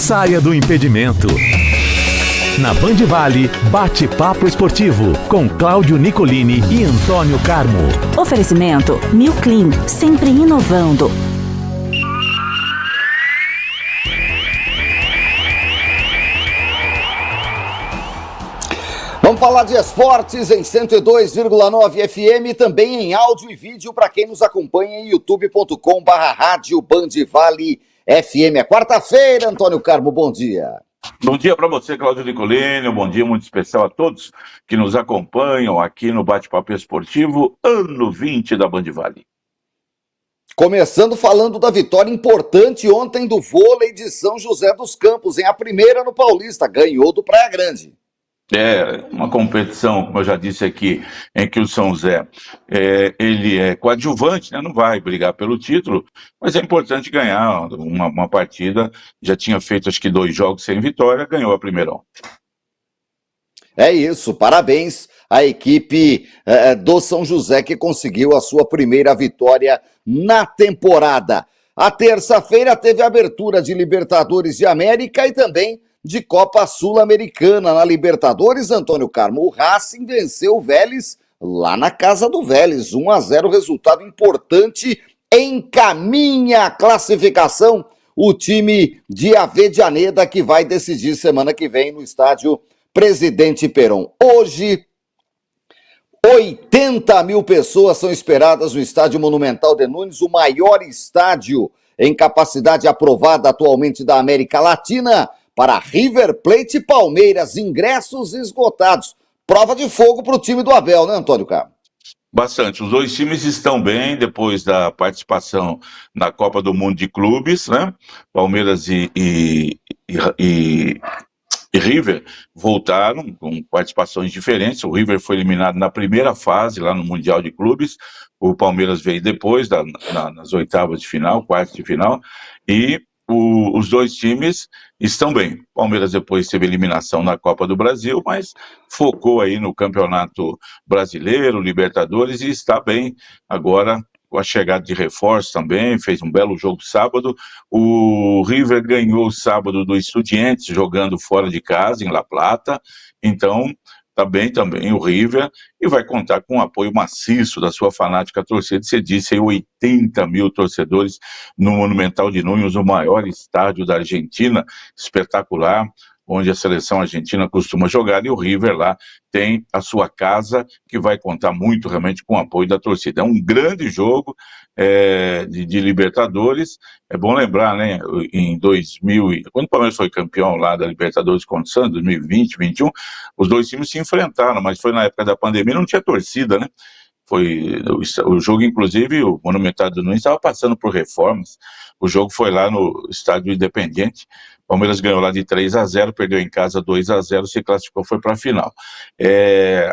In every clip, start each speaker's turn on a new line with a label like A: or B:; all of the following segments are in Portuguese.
A: saia do impedimento. Na Band Vale, bate-papo esportivo, com Cláudio Nicolini e Antônio Carmo.
B: Oferecimento New Clean, sempre inovando.
C: Vamos falar de esportes em 102,9 FM, também em áudio e vídeo para quem nos acompanha em youtube.com/rádio Band Vale FM. É quarta-feira, Antônio Carmo, bom dia.
D: Bom dia para você, Cláudio Nicolini, um bom dia muito especial a todos que nos acompanham aqui no Bate-Papo Esportivo, ano 20 da Band Vale.
C: Começando falando da vitória importante ontem do vôlei de São José dos Campos, a primeira no Paulista, ganhou do Praia Grande.
D: É uma competição, como eu já disse aqui, em que o São José, ele é coadjuvante, né? Não vai brigar pelo título, mas é importante ganhar uma partida. Já tinha feito acho que 2 jogos sem vitória, ganhou a primeira ontem.
C: É isso, parabéns à equipe do São José que conseguiu a sua primeira vitória na temporada. A terça-feira teve a abertura de Libertadores de América e também de Copa Sul-Americana. Na Libertadores, Antônio Carmo, o Racing venceu o Vélez lá na casa do Vélez, 1-0, resultado importante, encaminha a classificação o time de Avejaneda, que vai decidir semana que vem no estádio Presidente Perón. Hoje, 80 mil pessoas são esperadas no estádio Monumental de Nunes, o maior estádio em capacidade aprovada atualmente da América Latina, para River Plate e Palmeiras, ingressos esgotados. Prova de fogo para o time do Abel, né, Antônio Carmo?
D: Bastante. Os dois times estão bem depois da participação na Copa do Mundo de Clubes, né? Palmeiras e River voltaram com participações diferentes. O River foi eliminado na primeira fase, lá no Mundial de Clubes. O Palmeiras veio depois, nas oitavas de final, quartas de final. E os dois times estão bem. Palmeiras depois teve eliminação na Copa do Brasil, mas focou aí no Campeonato Brasileiro, Libertadores, e está bem agora com a chegada de reforço também, fez um belo jogo sábado. O River ganhou sábado do Estudiantes, jogando fora de casa, em La Plata, então está bem também o River, e vai contar com o apoio maciço da sua fanática torcida. Você disse aí, 80 mil torcedores no Monumental de Nunes, o maior estádio da Argentina, espetacular, onde a seleção argentina costuma jogar, e o River lá tem a sua casa, que vai contar muito realmente com o apoio da torcida. É um grande jogo de Libertadores. É bom lembrar, né, em 2000, quando o Palmeiras foi campeão lá da Libertadores contra o Santos, 2020, 2021, os dois times se enfrentaram, mas foi na época da pandemia, não tinha torcida, né? Foi o jogo, inclusive, o Monumental do Nunes estava passando por reformas. O jogo foi lá no Estádio Independiente. Palmeiras ganhou lá de 3-0, perdeu em casa 2-0, se classificou, foi para a final.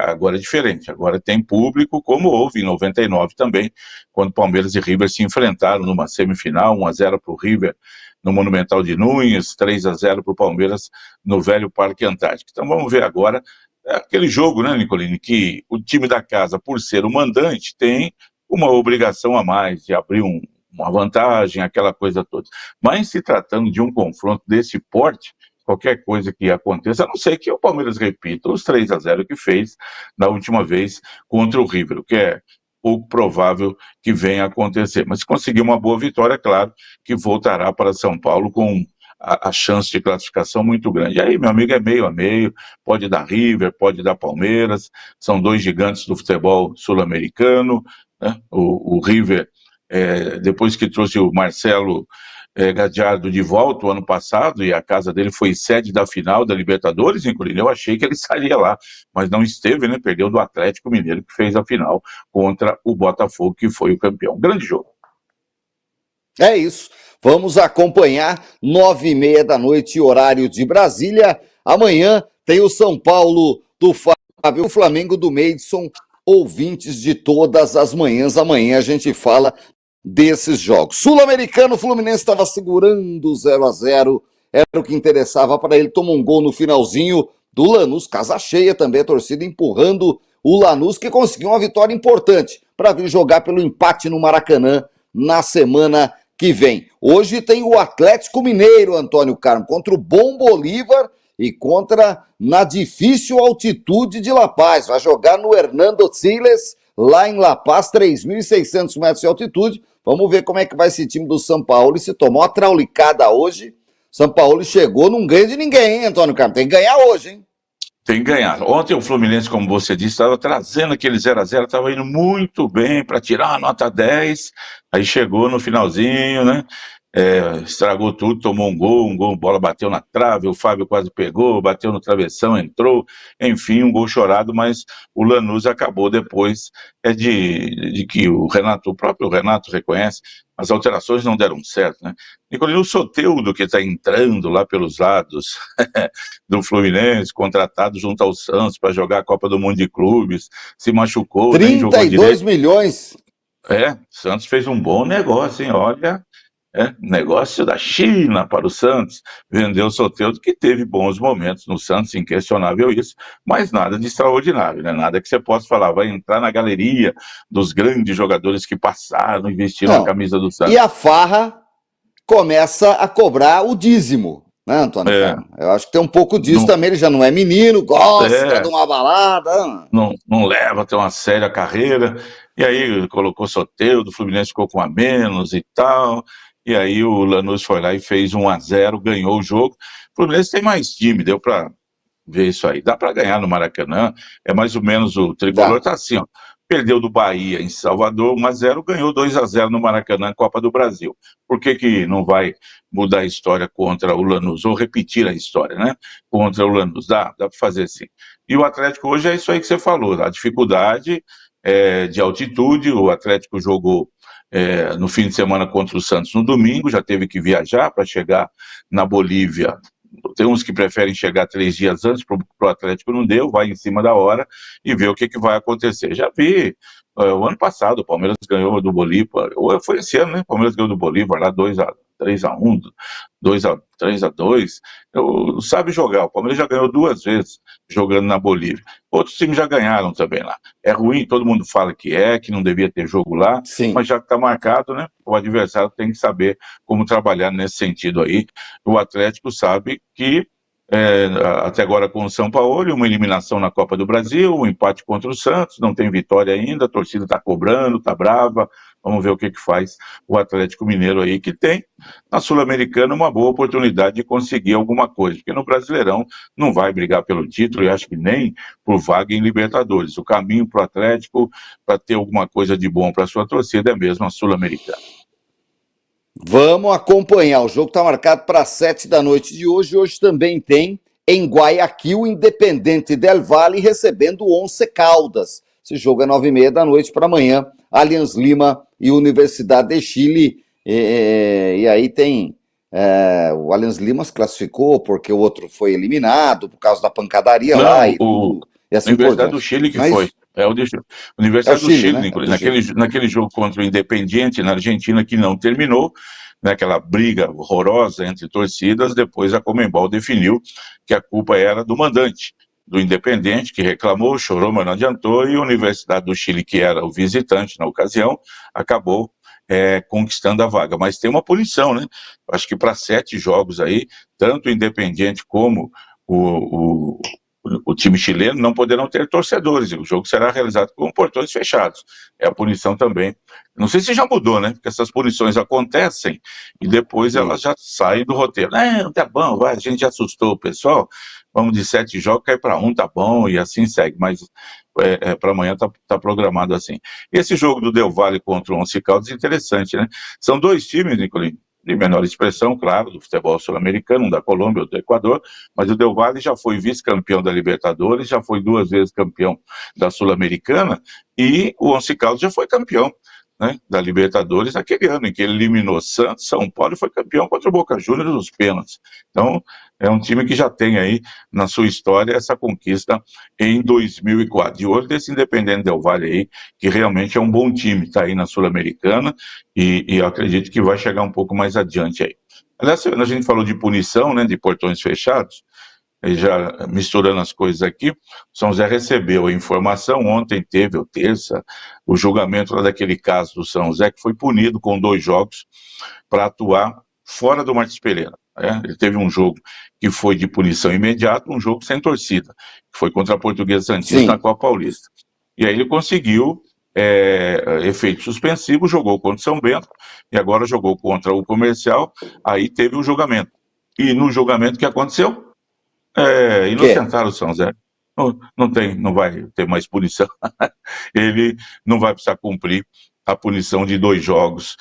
D: Agora é diferente, agora tem público, como houve em 99 também, quando Palmeiras e River se enfrentaram numa semifinal, 1-0 para o River no Monumental de Nunes, 3-0 para o Palmeiras no velho Parque Antártico. Então vamos ver agora. É aquele jogo, né, Nicolini, que o time da casa, por ser o mandante, tem uma obrigação a mais de abrir uma vantagem, aquela coisa toda. Mas se tratando de um confronto desse porte, qualquer coisa que aconteça, a não ser que o Palmeiras repita os 3-0 que fez na última vez contra o River, o que é pouco provável que venha a acontecer. Mas se conseguir uma boa vitória, claro que voltará para São Paulo com a chance de classificação muito grande. E aí, meu amigo, é meio a meio, pode dar River, pode dar Palmeiras, são dois gigantes do futebol sul-americano, né? O River, depois que trouxe o Marcelo Gadiardo de volta o ano passado, e a casa dele foi sede da final da Libertadores, inclusive, eu achei que ele estaria lá, mas não esteve, né? Perdeu do Atlético Mineiro, que fez a final contra o Botafogo, que foi o campeão. Grande jogo.
C: É isso. Vamos acompanhar 9h30 da noite, horário de Brasília. Amanhã tem o São Paulo do Fábio, o Flamengo do Meidson, ouvintes de todas as manhãs. Amanhã a gente fala desses jogos. Sul-Americano, o Fluminense estava segurando 0-0, era o que interessava para ele. Tomou um gol no finalzinho do Lanús, casa cheia também, a torcida empurrando o Lanús, que conseguiu uma vitória importante para vir jogar pelo empate no Maracanã na semana que vem. Hoje tem o Atlético Mineiro, Antônio Carmo, contra o Bom Bolívar e contra na difícil altitude de La Paz. Vai jogar no Hernando Siles, lá em La Paz, 3.600 metros de altitude. Vamos ver como é que vai esse time do São Paulo. E se tomou uma traulicada hoje, São Paulo chegou, não ganha de ninguém, hein, Antônio Carmo? Tem que ganhar hoje, hein?
D: Tem que ganhar. Ontem o Fluminense, como você disse, estava trazendo aquele 0-0, estava indo muito bem para tirar uma nota 10, aí chegou no finalzinho, né? Estragou tudo, tomou um gol, bola bateu na trave, o Fábio quase pegou, bateu no travessão, entrou, enfim, um gol chorado, mas o Lanús acabou depois de que o próprio Renato reconhece, as alterações não deram certo, né? Nicolino, o Soteldo, que está entrando lá pelos lados do Fluminense, contratado junto ao Santos para jogar a Copa do Mundo de Clubes, se machucou,
C: 32 milhões.
D: Santos fez um bom negócio, hein? Olha, negócio da China para o Santos, vendeu o Soteldo, que teve bons momentos no Santos, inquestionável isso, mas nada de extraordinário, né? Nada que você possa falar, vai entrar na galeria dos grandes jogadores que passaram e vestiram a camisa do Santos.
C: E a farra começa a cobrar o dízimo, né, Antônio Carmo? Eu acho que tem um pouco disso também, ele já não é menino, gosta de uma balada.
D: Não leva até uma séria carreira, e aí colocou Soteldo, o Fluminense ficou com a menos e tal. E aí o Lanús foi lá e fez 1-0, ganhou o jogo. O Fluminense tem mais time, deu para ver isso aí. Dá para ganhar no Maracanã, é mais ou menos o tricolor tá assim, ó. Perdeu do Bahia em Salvador 1-0, ganhou 2-0 no Maracanã, Copa do Brasil. Por que não vai mudar a história contra o Lanús? Ou repetir a história, né? Contra o Lanús. Dá para fazer sim. E o Atlético hoje é isso aí que você falou, a dificuldade de altitude. O Atlético jogou no fim de semana contra o Santos no domingo, já teve que viajar para chegar na Bolívia. Tem uns que preferem chegar 3 dias antes, para o Atlético não deu, vai em cima da hora e vê o que vai acontecer. Já vi, o ano passado o Palmeiras ganhou do Bolívar, ou foi esse ano, né? O Palmeiras ganhou do Bolívar lá 3-1, 3-2, sabe jogar. O Palmeiras já ganhou 2 vezes jogando na Bolívia. Outros times já ganharam também lá. É ruim, todo mundo fala que não devia ter jogo lá, mas já que está marcado, né? O adversário tem que saber como trabalhar nesse sentido aí. O Atlético sabe que até agora com o São Paulo, uma eliminação na Copa do Brasil, um empate contra o Santos, não tem vitória ainda, a torcida está cobrando, está brava. Vamos ver o que faz o Atlético Mineiro aí, que tem na Sul-Americana uma boa oportunidade de conseguir alguma coisa, porque no Brasileirão não vai brigar pelo título e acho que nem por vaga em Libertadores. O caminho para o Atlético, para ter alguma coisa de bom para a sua torcida, é mesmo a Sul-Americana.
C: Vamos acompanhar. O jogo está marcado para 7 da noite de hoje. Hoje também tem em Guayaquil o Independente del Valle recebendo o Once Caldas. Esse jogo é 9h30 da noite para amanhã. Allianz Lima e Universidade de Chile. E aí tem... o Allianz Lima se classificou porque o outro foi eliminado por causa da pancadaria lá. E assim
D: Universidade do Chile que foi. Universidade do Chile, né? Naquele jogo contra o Independiente na Argentina, que não terminou, naquela briga horrorosa entre torcidas, depois a Conmebol definiu que a culpa era do mandante, do Independiente, que reclamou, chorou, mas não adiantou, e a Universidade do Chile, que era o visitante na ocasião, acabou conquistando a vaga. Mas tem uma punição, né? Acho que para 7 jogos aí, tanto o Independiente como o time chileno não poderão ter torcedores, e o jogo será realizado com portões fechados. É a punição também. Não sei se já mudou, né? Porque essas punições acontecem e depois elas já saem do roteiro. Tá bom, vai, a gente já assustou o pessoal, vamos de 7 jogos, cai para 1, tá bom, e assim segue, mas para amanhã tá programado assim. Esse jogo do Del Valle contra o Once Caldas é interessante, né? São 2 times, Nicolino, de menor expressão, claro, do futebol sul-americano, um da Colômbia, outro do Equador, mas o Del Valle já foi vice-campeão da Libertadores, já foi 2 vezes campeão da Sul-Americana, e o Once Caldas já foi campeão, né, da Libertadores naquele ano em que ele eliminou Santos, São Paulo e foi campeão contra o Boca Juniors nos pênaltis. Então, é um time que já tem aí na sua história essa conquista em 2004. De olho desse Independente Del Valle aí, que realmente é um bom time, está aí na Sul-Americana e eu acredito que vai chegar um pouco mais adiante aí. Aliás, a gente falou de punição, né, de portões fechados. já misturando as coisas aqui, o São José recebeu a informação, ontem teve, ou terça, o julgamento lá daquele caso do São José, que foi punido com 2 jogos para atuar fora do Martins Pereira. Ele teve um jogo que foi de punição imediata, um jogo sem torcida, que foi contra a Portuguesa Santista na Copa Paulista. E aí ele conseguiu efeito suspensivo, jogou contra o São Bento, e agora jogou contra o Comercial, aí teve o julgamento. E no julgamento, o que aconteceu? Inocentaram o São José. Não vai ter mais punição. Ele não vai precisar cumprir a punição de 2 jogos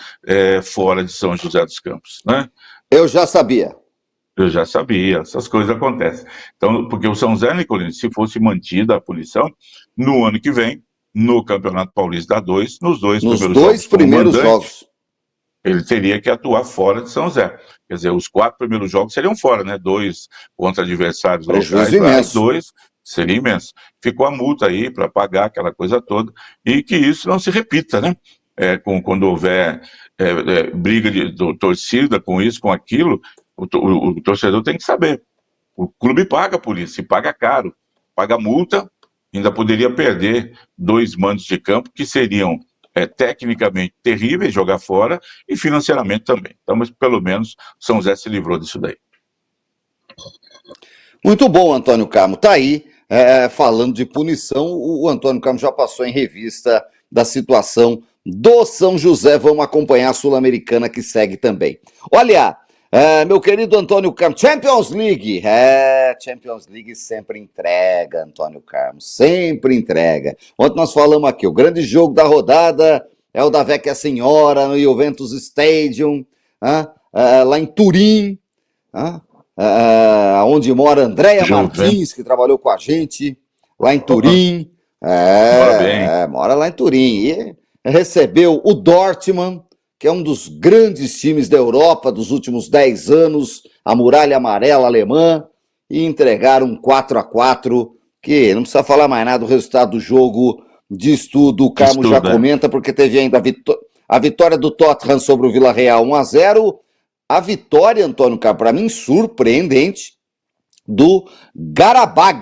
D: fora de São José dos Campos, né?
C: Eu já sabia.
D: Eu já sabia, essas coisas acontecem. Então, porque o São José, Nicolini, se fosse mantida a punição, no ano que vem, no Campeonato Paulista da 2, nos dois primeiros jogos, ele teria que atuar fora de São José. Quer dizer, os 4 primeiros jogos seriam fora, né? 2 contra adversários locais, 2 seria imenso. Ficou a multa aí para pagar aquela coisa toda, e que isso não se repita, né? Quando houver briga de torcida com isso, com aquilo, o torcedor tem que saber. O clube paga por isso, e paga caro, paga multa, ainda poderia perder 2 mandos de campo que seriam tecnicamente terríveis, jogar fora, e financeiramente também. Então, mas pelo menos São José se livrou disso daí.
C: Muito bom, Antônio Carmo. Tá aí, falando de punição, o Antônio Carmo já passou em revista da situação do São José. Vamos acompanhar a Sul-Americana, que segue também. Olha, meu querido Antônio Carmo, Champions League. Champions League sempre entrega, Antônio Carmo, sempre entrega. Ontem nós falamos aqui, o grande jogo da rodada é o da Vecchia Senhora, no Juventus Stadium, lá em Turim, onde mora Andréia Martins, que trabalhou com a gente, lá em Turim. Mora lá em Turim. E recebeu o Dortmund, que é um dos grandes times da Europa dos últimos 10 anos, a Muralha Amarela alemã, e entregaram um 4-4, que não precisa falar mais nada do resultado do jogo, diz tudo, o Carmo já comenta, porque teve ainda a vitória do Tottenham sobre o Villarreal 1-0, a vitória, Antônio Carmo, para mim surpreendente, do Qarabağ,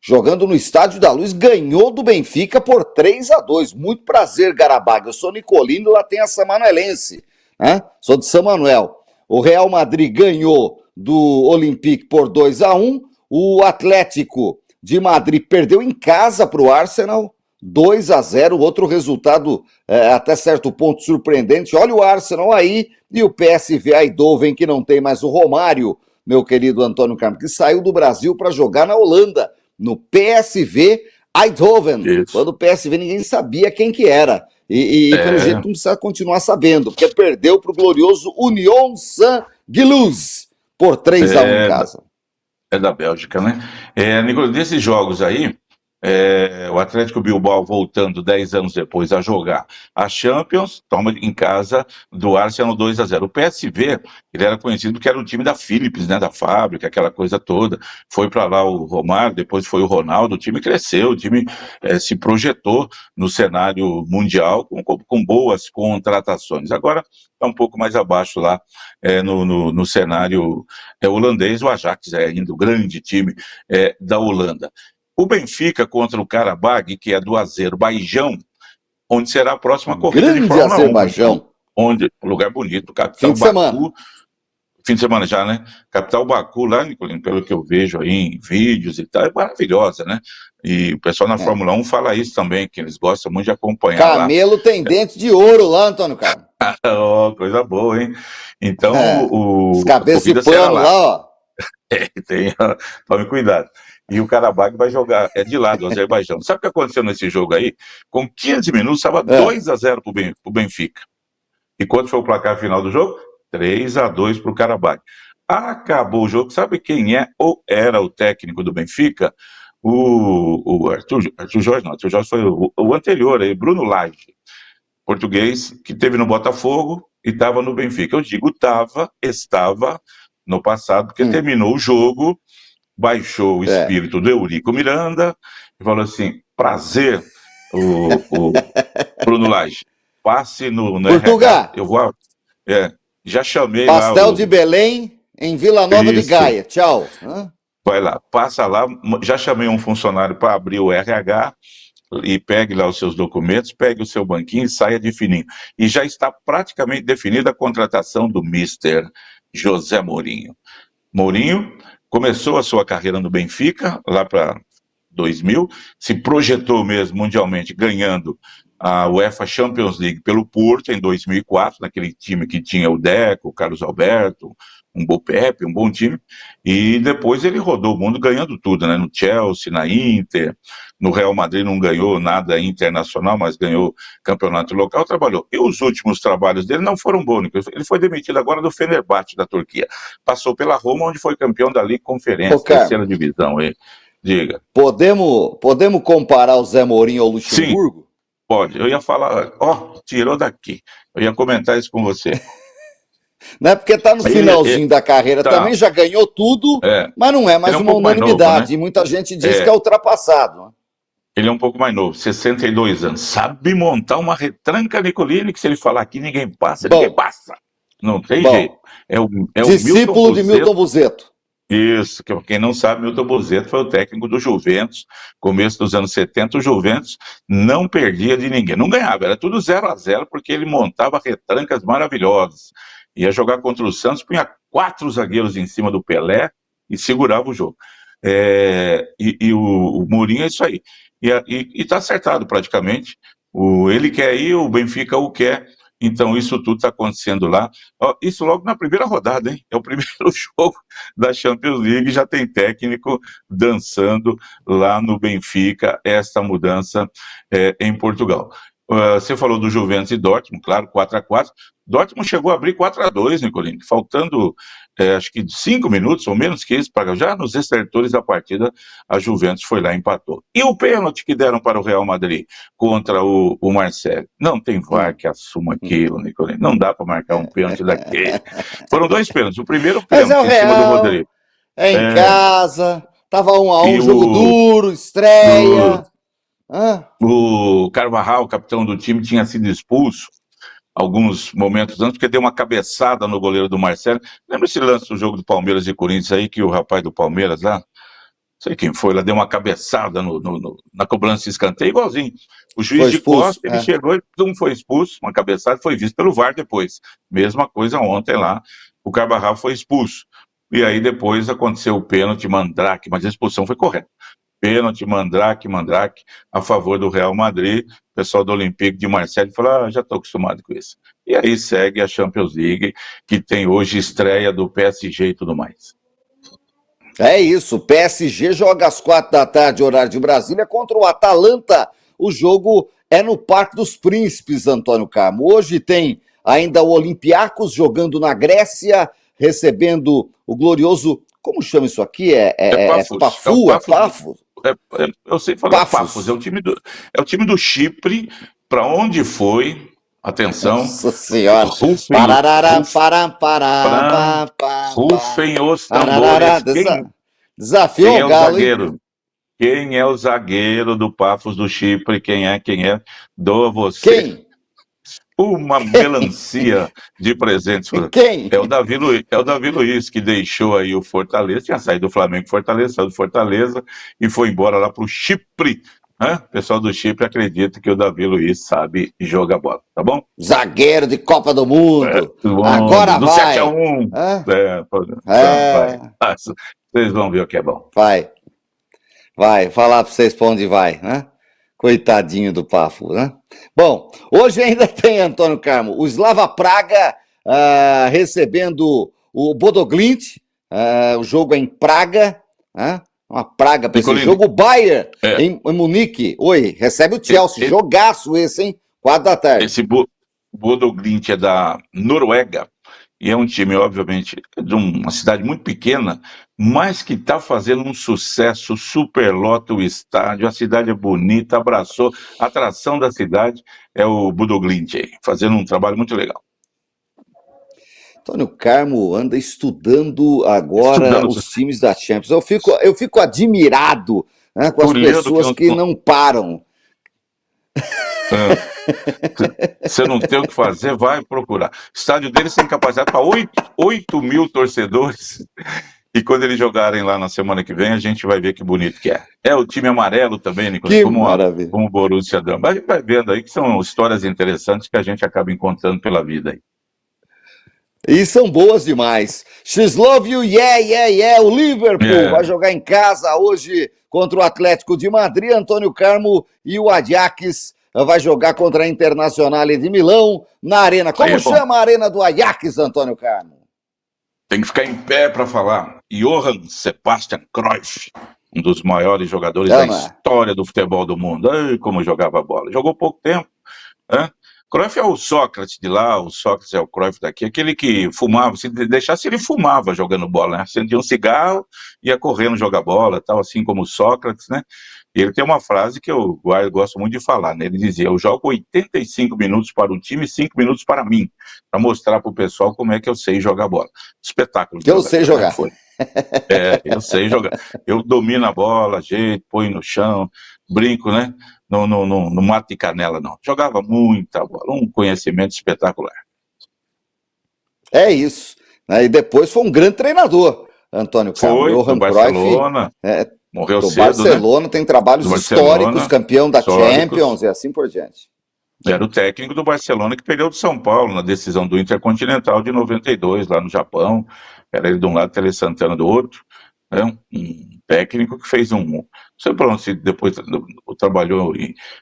C: jogando no Estádio da Luz, ganhou do Benfica por 3-2. Muito prazer, Qarabağ. Eu sou nicolino, lá tem a Samanuelense, né? Sou de São Manuel. O Real Madrid ganhou do Olympique por 2-1. O Atlético de Madrid perdeu em casa para o Arsenal, 2-0. Outro resultado até certo ponto surpreendente. Olha o Arsenal aí e o PSV Eindhoven, que não tem mais o Romário, meu querido Antônio Carmo, que saiu do Brasil para jogar na Holanda, no PSV Eindhoven. Isso. Quando o PSV ninguém sabia quem que era. E pelo jeito não precisa continuar sabendo, porque perdeu para o glorioso Union Saint-Gilloise por 3-1 em casa.
D: É da Bélgica, né? Nicolas, desses jogos aí, o Atlético Bilbao voltando 10 anos depois a jogar a Champions, toma em casa do Arsenal 2-0. O PSV, ele era conhecido porque era o time da Philips, né, da fábrica, aquela coisa toda. Foi para lá o Romário, depois foi o Ronaldo, o time cresceu, o time se projetou no cenário mundial com boas contratações. Agora está um pouco mais abaixo lá no cenário holandês, o Ajax é ainda o grande time da Holanda. O Benfica contra o Qarabağ, que é do Azerbaijão, onde será a próxima corrida de Fórmula 1.
C: Azerbaijão.
D: Onde, um lugar bonito, capital Baku. Fim de semana já, né? Capital Baku, lá, Nicolino, pelo que eu vejo aí em vídeos e tal, é maravilhosa, né? E o pessoal na Fórmula 1 fala isso também, que eles gostam muito de acompanhar
C: Camelo lá. Tem dente de ouro lá, Antônio Carlos.
D: Coisa boa, hein? Então,
C: os cabeças de pano lá, ó.
D: Tome cuidado. E o Qarabağ vai jogar, de lá do Azerbaijão. Sabe o que aconteceu nesse jogo aí? Com 15 minutos, estava 2-0 para o Benfica. E quanto foi o placar final do jogo? 3-2 para o Qarabağ. Acabou o jogo. Sabe quem era o técnico do Benfica? O Arthur Jorge, não. Arthur Jorge foi o anterior aí, Bruno Lage, português, que teve no Botafogo e estava no Benfica. Eu digo estava no passado, porque terminou o jogo, baixou o espírito do Eurico Miranda e falou assim: prazer, o Bruno Lage, passe no
C: Portugal.
D: Eu vou. Já chamei
C: Pastel
D: lá.
C: de Belém em Vila Nova de Gaia. Tchau.
D: Vai lá, passa lá, já chamei um funcionário para abrir o RH e pegue lá os seus documentos, pegue o seu banquinho e saia de fininho. E já está praticamente definida a contratação do Mister José Mourinho. Mourinho começou a sua carreira no Benfica, lá para 2000, se projetou mesmo mundialmente, ganhando a UEFA Champions League pelo Porto em 2004, naquele time que tinha o Deco, o Carlos Alberto, um bom Pepe, um bom time, e depois ele rodou o mundo ganhando tudo, né? No Chelsea, na Inter, no Real Madrid não ganhou nada internacional, mas ganhou campeonato local, trabalhou. E os últimos trabalhos dele não foram bons, ele foi demitido agora do Fenerbahçe da Turquia, passou pela Roma, onde foi campeão da Liga Conferência, terceira divisão, aí. Diga.
C: Podemos comparar o Zé Mourinho ao Luxemburgo?
D: Sim, pode, eu ia falar, tirou daqui, eu ia comentar isso com você.
C: Não é porque está no finalzinho da carreira, também já ganhou tudo, mas não é mais uma unanimidade. Novo, né? E muita gente diz que é ultrapassado. Né?
D: Ele é um pouco mais novo, 62 anos. Sabe montar uma retranca, Nicolini, que se ele falar aqui ninguém passa, ninguém passa. Não tem jeito. É o
C: discípulo de Milton Buzetto.
D: Isso, quem não sabe, Milton Buzetto foi o técnico do Juventus, começo dos anos 70, o Juventus não perdia de ninguém, não ganhava, era tudo 0-0, porque ele montava retrancas maravilhosas. Ia jogar contra o Santos, punha 4 zagueiros em cima do Pelé e segurava o jogo. O Mourinho é isso aí. E tá acertado praticamente. Ele quer ir, o Benfica o quer. Então isso tudo está acontecendo lá. Isso logo na primeira rodada, hein? É o primeiro jogo da Champions League, já tem técnico dançando lá no Benfica, esta mudança em Portugal. Você falou do Juventus e Dortmund, claro, 4-4. Dortmund chegou a abrir 4-2, Nicolini, faltando acho que 5 minutos ou menos que isso, já nos estertores da partida, a Juventus foi lá e empatou. E o pênalti que deram para o Real Madrid contra o Marseille? Não tem VAR que assuma aquilo, Nicolini, não dá para marcar um pênalti daquele. Foram 2 pênaltis, o primeiro pênalti em cima do Rodrigo.
C: Em casa, tava 1-1, jogo duro, estreia...
D: O Carvajal, capitão do time, tinha sido expulso alguns momentos antes, porque deu uma cabeçada no goleiro do Marcelo. Lembra esse lance do jogo do Palmeiras e Corinthians aí, que o rapaz do Palmeiras lá, não sei quem foi, lá deu uma cabeçada na cobrança de escanteio, igualzinho. O juiz de costa, ele chegou e foi expulso, uma cabeçada, foi visto pelo VAR depois. Mesma coisa ontem lá, o Carvajal foi expulso. E aí depois aconteceu o pênalti, Mandrake, mas a expulsão foi correta. Pênalti, Mandrake, a favor do Real Madrid. O pessoal do Olympique de Marseille falou, já estou acostumado com isso. E aí segue a Champions League, que tem hoje estreia do PSG e tudo mais.
C: É isso, o PSG joga às 4 da tarde, horário de Brasília, contra o Atalanta. O jogo é no Parque dos Príncipes, Antônio Carmo. Hoje tem ainda o Olympiacos jogando na Grécia, recebendo o glorioso... Como chama isso aqui? Pafos?
D: Eu sei falar Pafos. É o time do Chipre, para onde foi, atenção.
C: Nossa senhora.
D: Rufem os tambores.
C: Desafio ao Galo.
D: Quem é o zagueiro do Pafos do Chipre? Quem é? Dou a você.
C: Quem?
D: Uma melancia de presentes.
C: Quem?
D: É o Davi Luiz, que deixou aí o Fortaleza, tinha saído do Flamengo Fortaleza, saiu do Fortaleza e foi embora lá para o Chipre. O pessoal do Chipre acredita que o Davi Luiz sabe jogar bola, tá bom?
C: Zagueiro de Copa do Mundo. Agora
D: do
C: vai.
D: 7-1. Vai. Vocês vão ver o que é bom.
C: Vai, falar para vocês para onde vai, né? Coitadinho do Pafo, né? Bom, hoje ainda tem, Antônio Carmo, o Slava Praga recebendo o Bodoglint, o jogo é em Praga, uma praga para esse jogo, o Bayern em Munique, recebe o Chelsea, jogaço esse, hein? 4 da tarde.
D: Esse Bodoglint é da Noruega, e é um time, obviamente, de uma cidade muito pequena, mas que está fazendo um sucesso, superlota o estádio, a cidade é bonita, abraçou, a atração da cidade é o Bodoglint, fazendo um trabalho muito legal.
C: Antônio Carmo anda estudando agora os times da Champions. Eu fico admirado, né, com as pessoas que não param.
D: Você não tem o que fazer, vai procurar. O estádio deles tem capacidade para 8 mil torcedores E quando eles jogarem lá na semana que vem, a gente vai ver que bonito que é. É o time amarelo também, Nicolas,
C: Que maravilha.
D: como o Borussia Dortmund. Mas a gente vai vendo aí que são histórias interessantes que a gente acaba encontrando pela vida aí.
C: E são boas demais. X love you, yeah. O Liverpool vai jogar em casa hoje contra o Atlético de Madrid. Antônio Carmo e o Ajax vai jogar contra a Internacional de Milão na Arena. Como chama a Arena do Ajax, Antônio Carmo?
D: Tem que ficar em pé para falar. Johann Sebastian Cruyff, um dos maiores jogadores da história do futebol do mundo. Ai, como jogava bola. Jogou pouco tempo, né? Cruyff é o Sócrates de lá, o Sócrates é o Cruyff daqui, aquele que fumava, se deixasse ele fumava jogando bola, né? Acendia um cigarro, ia correndo jogar bola, tal, assim como o Sócrates, né? E ele tem uma frase que eu gosto muito de falar, né? Ele dizia, eu jogo 85 minutos para o time e 5 minutos para mim, para mostrar para o pessoal como é que eu sei jogar bola. Espetáculo.
C: Eu sei jogar.
D: Foi. Eu sei jogar. Eu domino a bola, ajeito, ponho no chão, brinco, né? Não mato de canela, não. Jogava muita bola, um conhecimento espetacular.
C: É isso. E depois foi um grande treinador, Antônio Carmo.
D: Foi, do Barcelona. Morreu cedo,
C: Barcelona, né? Tem trabalhos históricos, campeão da Champions e assim por diante.
D: Era o técnico do Barcelona que perdeu do São Paulo na decisão do Intercontinental de 92, lá no Japão. Era ele de um lado, Tele Santana do outro. Um técnico que fez não sei por onde, se depois trabalhou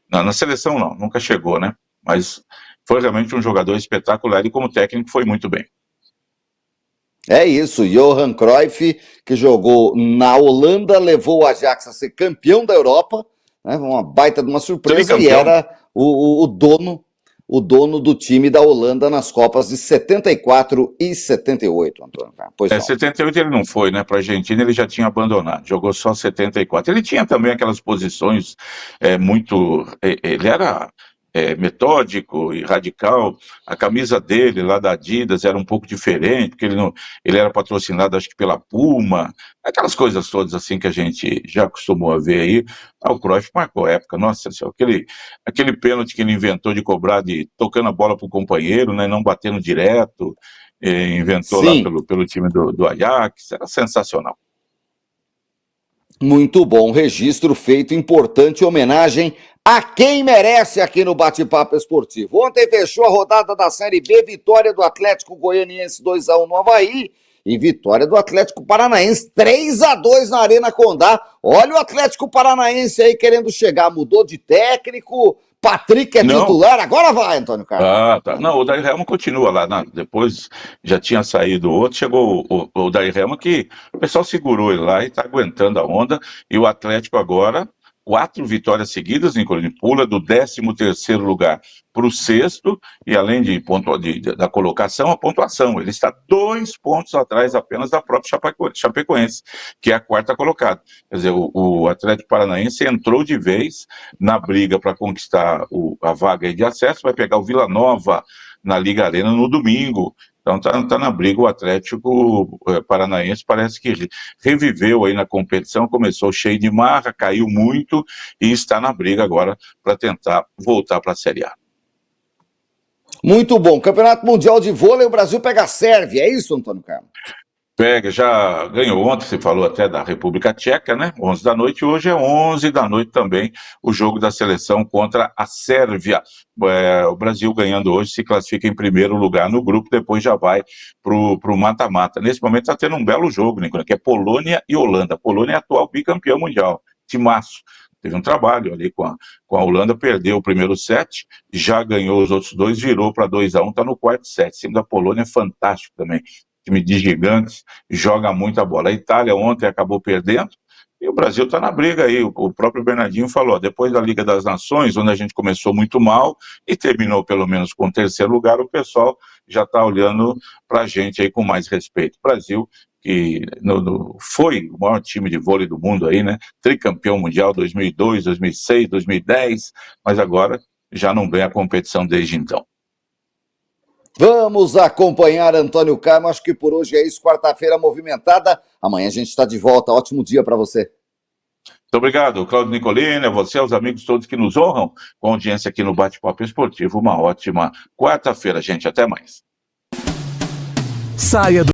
D: na seleção, não, nunca chegou, né? Mas foi realmente um jogador espetacular e como técnico foi muito bem.
C: É isso, Johan Cruyff, que jogou na Holanda, levou o Ajax a ser campeão da Europa, né? Uma baita de uma surpresa, e era o dono do time da Holanda nas Copas de 74 e 78, Antônio Carmo.
D: 78 ele não foi, né? Para a Argentina ele já tinha abandonado, jogou só 74. Ele tinha também aquelas posições ele era metódico e radical. A camisa dele lá da Adidas era um pouco diferente, porque ele era patrocinado acho que pela Puma, aquelas coisas todas assim que a gente já acostumou a ver aí. O Cruyff marcou a época, nossa senhora, aquele pênalti que ele inventou de cobrar, tocando a bola pro companheiro, né, não batendo direto, inventou Sim. lá pelo time do Ajax, era sensacional.
C: Muito bom, registro feito, importante homenagem a quem merece aqui no Bate-Papo Esportivo. Ontem fechou a rodada da Série B, vitória do Atlético Goianiense 2-1 no Avaí e vitória do Atlético Paranaense 3-2 na Arena Condá. Olha o Atlético Paranaense aí querendo chegar, mudou de técnico, Patrick é titular, agora vai, Antônio Carlos.
D: Tá. Não, o Dair Helman continua lá, depois já tinha saído outro, chegou o Dair Helman que o pessoal segurou ele lá e tá aguentando a onda, e o Atlético agora 4 vitórias seguidas, Nicolini, pula do 13º lugar para o 6º, e além da colocação, a pontuação. Ele está 2 pontos atrás apenas da própria Chapecoense, que é a 4ª colocada. Quer dizer, o Atlético Paranaense entrou de vez na briga para conquistar a vaga de acesso, vai pegar o Vila Nova na Liga Arena no domingo. Então tá na briga, o Atlético Paranaense parece que reviveu aí na competição, começou cheio de marra, caiu muito e está na briga agora para tentar voltar para a Série A.
C: Muito bom. Campeonato Mundial de Vôlei, o Brasil pega a Sérvia, é isso, Antônio Carlos?
D: Pega, já ganhou ontem, você falou até da República Tcheca, né? 11 da noite, hoje é 11 da noite também o jogo da seleção contra a Sérvia. O Brasil ganhando hoje se classifica em primeiro lugar no grupo, depois já vai pro mata-mata. Nesse momento está tendo um belo jogo, Nicolas, que é Polônia e Holanda. A Polônia é atual bicampeão mundial, timaço. Teve um trabalho ali com a Holanda, perdeu o primeiro set, já ganhou os outros dois, virou para 2-1, está no quarto set. O time da Polônia é fantástico também. Time de gigantes, joga muita bola. A Itália ontem acabou perdendo e o Brasil está na briga aí. O próprio Bernardinho falou, depois da Liga das Nações, onde a gente começou muito mal e terminou pelo menos com o 3º lugar, o pessoal já está olhando para a gente aí com mais respeito. O Brasil, que foi o maior time de vôlei do mundo aí, né? Tricampeão mundial 2002, 2006, 2010, mas agora já não vem a competição desde então.
C: Vamos acompanhar Antônio Carmo, acho que por hoje é isso, quarta-feira movimentada, amanhã a gente está de volta, ótimo dia para você.
D: Muito obrigado, Claudio Nicolini, a você, aos amigos todos que nos honram com a audiência aqui no Bate-Papo Esportivo, uma ótima quarta-feira, gente, até mais.
A: Saia do